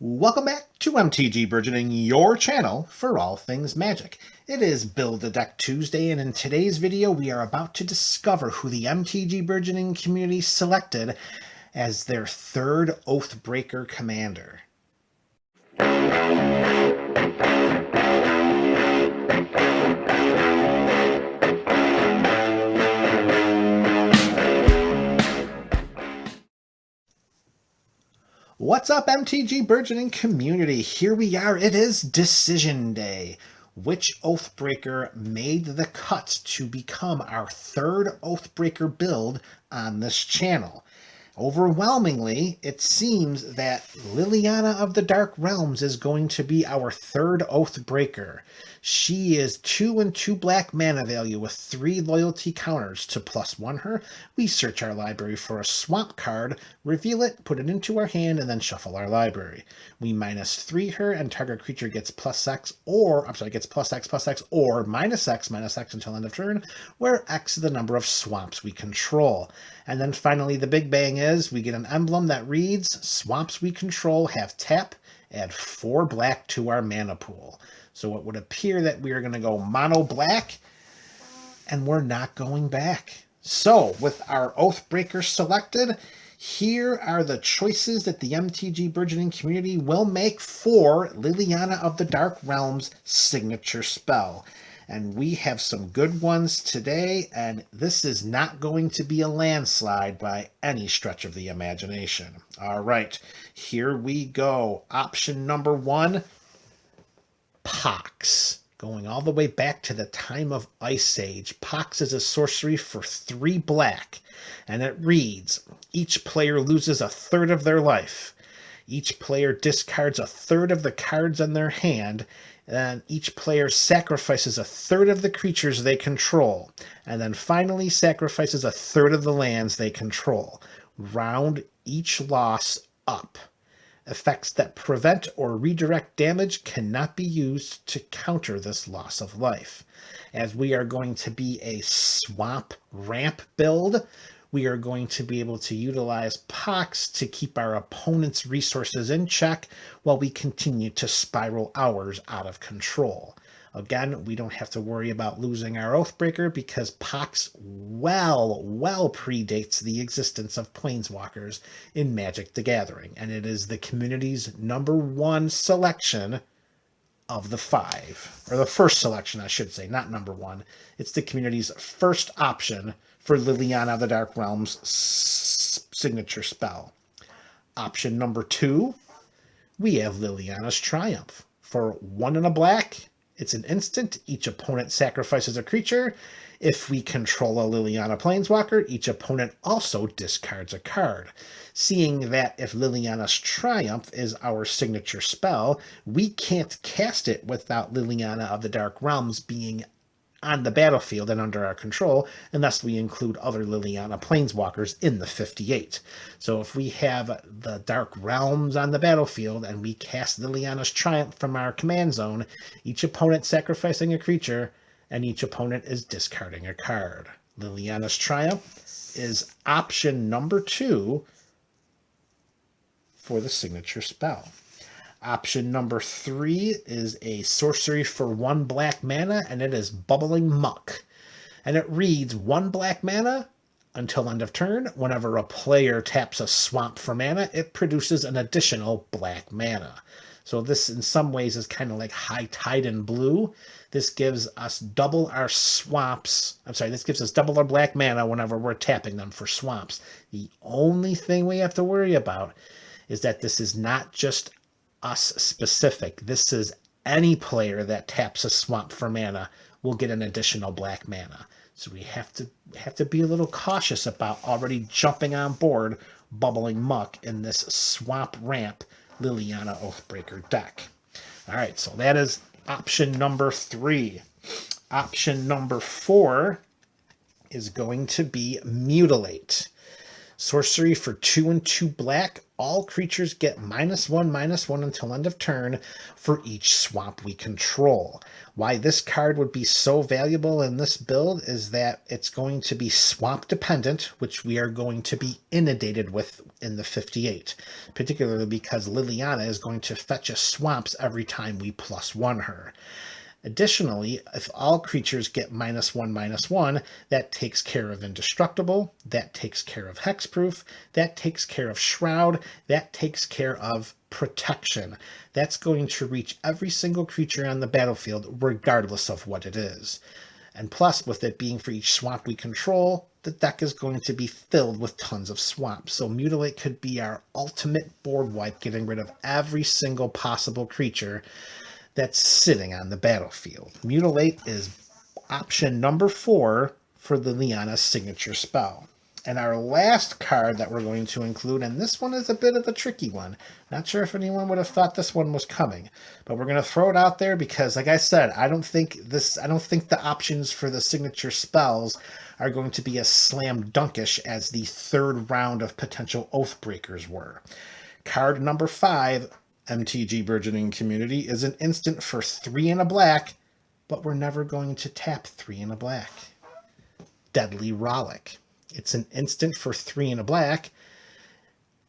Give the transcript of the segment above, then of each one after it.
Welcome back to MTG Burgeoning, your channel for all things Magic. It is Build a Deck Tuesday, and in today's video we are about to discover who the MTG Burgeoning community selected as their third Oathbreaker commander. What's up, MTG Burgeoning Community? Here we are. It is Decision Day. Which Oathbreaker made the cut to become our third Oathbreaker build on this channel? Overwhelmingly, it seems that Liliana of the Dark Realms is going to be our third Oathbreaker. She is 2 and 2 black mana value with 3 loyalty counters. To +1 her, we search our library for a swamp card, reveal it, put it into our hand, and then shuffle our library. We -3 her, and target creature gets +X, or gets +X, or -X until end of turn, where X is the number of swamps we control. And then finally, the big bang is we get an emblem that reads, swamps we control have tap, add 4 black to our mana pool. So it would appear that we are going to go mono black, and we're not going back. So with our Oathbreaker selected, here are the choices that the MTG Burgeoning community will make for Liliana of the Dark Realms signature spell. And we have some good ones today, and this is not going to be a landslide by any stretch of the imagination. All right, here we go. Option number 1, Pox. Going all the way back to the time of Ice Age, Pox is a sorcery for 3 black, and it reads, each player loses a third of their life. Each player discards a third of the cards in their hand, and each player sacrifices a third of the creatures they control, and then finally sacrifices a third of the lands they control. Round each loss up. Effects that prevent or redirect damage cannot be used to counter this loss of life. As we are going to be a swamp ramp build, we are going to be able to utilize Pox to keep our opponent's resources in check while we continue to spiral ours out of control. Again, we don't have to worry about losing our Oathbreaker because Pox well predates the existence of Planeswalkers in Magic the Gathering, and it is the community's #1 selection of the 5. Or the first selection, I should say, not #1. It's the community's first option for Liliana of the Dark Realms signature spell. Option number 2, we have Liliana's Triumph. For 1 and a black, it's an instant. Each opponent sacrifices a creature. If we control a Liliana Planeswalker, each opponent also discards a card. Seeing that if Liliana's Triumph is our signature spell, we can't cast it without Liliana of the Dark Realms being on the battlefield and under our control, unless we include other Liliana Planeswalkers in the 58. So if we have the Dark Realms on the battlefield and we cast Liliana's Triumph from our command zone, each opponent sacrificing a creature, and each opponent is discarding a card. Liliana's Triumph is option number 2 for the signature spell. Option number 3 is a sorcery for 1 black mana, and it is Bubbling Muck. And it reads 1 black mana until end of turn. Whenever a player taps a swamp for mana, it produces an additional black mana. So this in some ways is kind of like High Tide in blue. This gives us double our swamps. This gives us double our black mana whenever we're tapping them for swamps. The only thing we have to worry about is that this is not just us specific. This is any player that taps a swamp for mana will get an additional black mana. So we have to be a little cautious about already jumping on board Bubbling Muck in this swamp ramp Liliana Oathbreaker deck. All right, so that is option number 3. Option number 4 is going to be Mutilate. Sorcery for 2 and 2 black. All creatures get -1/-1 until end of turn for each swamp we control. Why this card would be so valuable in this build is that it's going to be swamp dependent, which we are going to be inundated with in the 58, particularly because Liliana is going to fetch us swamps every time we +1 her. Additionally, if all creatures get -1/-1, that takes care of Indestructible, that takes care of Hexproof, that takes care of Shroud, that takes care of Protection. That's going to reach every single creature on the battlefield, regardless of what it is. And plus, with it being for each swamp we control, the deck is going to be filled with tons of swamps. So Mutilate could be our ultimate board wipe, getting rid of every single possible creature that's sitting on the battlefield. Mutilate is option number 4 for the Liliana's signature spell. And our last card that we're going to include, and this one is a bit of a tricky one. Not sure if anyone would have thought this one was coming, but we're going to throw it out there because, like I said, I don't think the options for the signature spells are going to be as slam dunkish as the third round of potential Oathbreakers were. Card number 5, MTG Burgeoning Community, is an instant for 3 and a black, but we're never going to tap 3 and a black. Deadly Rollick. It's an instant for 3 and a black,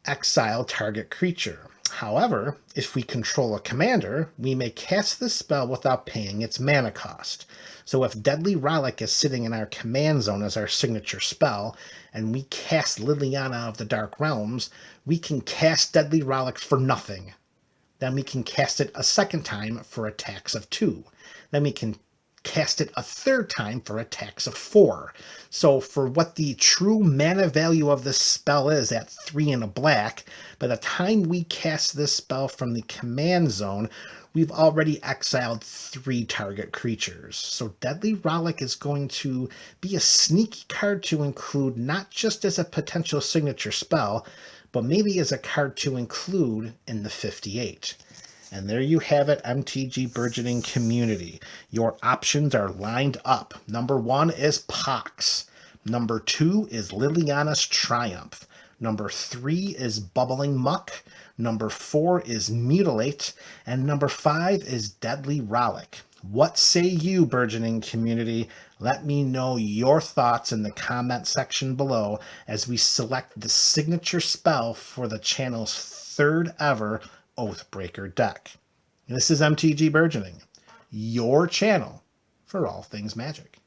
exile target creature. However, if we control a commander, we may cast this spell without paying its mana cost. So if Deadly Rollick is sitting in our command zone as our signature spell, and we cast Liliana of the Dark Realms, we can cast Deadly Rollick for nothing. Then we can cast it a second time for attacks of 2. Then we can cast it a third time for attacks of 4. So for what the true mana value of this spell is at 3 and a black, by the time we cast this spell from the command zone, we've already exiled 3 target creatures. So Deadly Rollick is going to be a sneaky card to include, not just as a potential signature spell, but maybe as a card to include in the 58. And there you have it, MTG Burgeoning Community. Your options are lined up. Number 1 is Pox. Number 2 is Liliana's Triumph. Number 3 is Bubbling Muck. Number 4 is Mutilate. And number 5 is Deadly Rollick. What say you, Burgeoning Community? Let me know your thoughts in the comment section below as we select the signature spell for the channel's 3rd ever Oathbreaker deck. This is MTG Burgeoning, your channel for all things Magic.